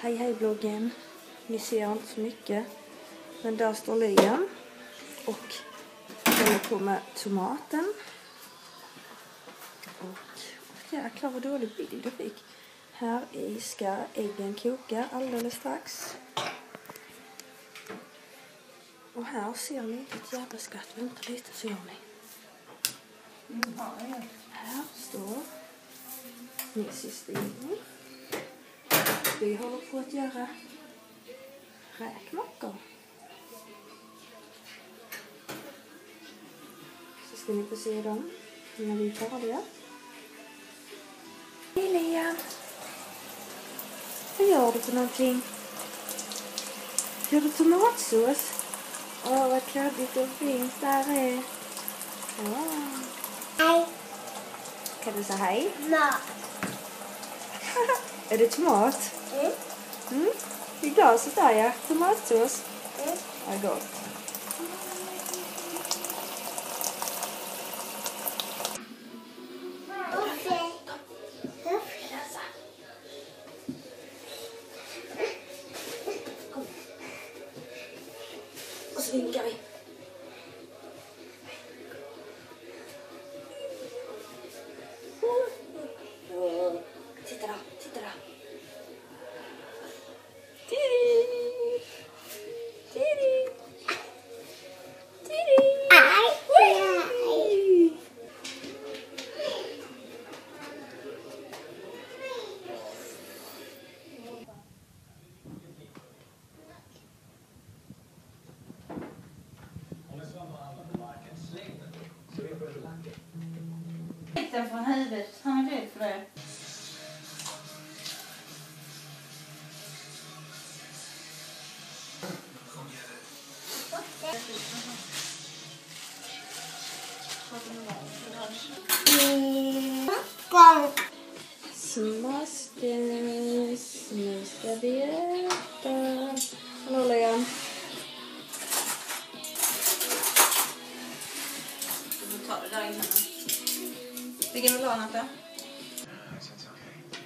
Hej hej bloggen. Ni ser inte så mycket. Men där står Liam. Och håller på med tomaten. Och jäklar vad dålig bild jag fick. Här i ska äggen koka alldeles strax. Och här ser ni ett jävla skatt. Vänta lite så gör ni. Här står min syster Jenny. Vi håller på att göra räkmackor. Så ska ni få se dem när vi är färdiga. Hej Liam! Vad gör du för någonting? Gör du tomatsås? Åh, vad kladdigt och fint där är. Åh. Hej. Kan du säga hej? Mat. Är det tomat? I glaset där, ja. Tomatsås. Vad gott. Och så vinkar vi. Titta då, titta då. Tiri! Tiri! Tiri! Den från huvudet. Han är rädd för det. Smastes. Nu ska vi äta. Hallå Liam. Du tar det där innan. Vilken vill du ha något då?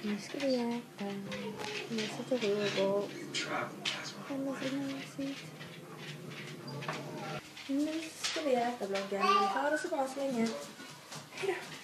Nu ska vi äta. Nu sitter vi över. Nu ska vi äta bloggen. Ha det så bra så länge. Hej då.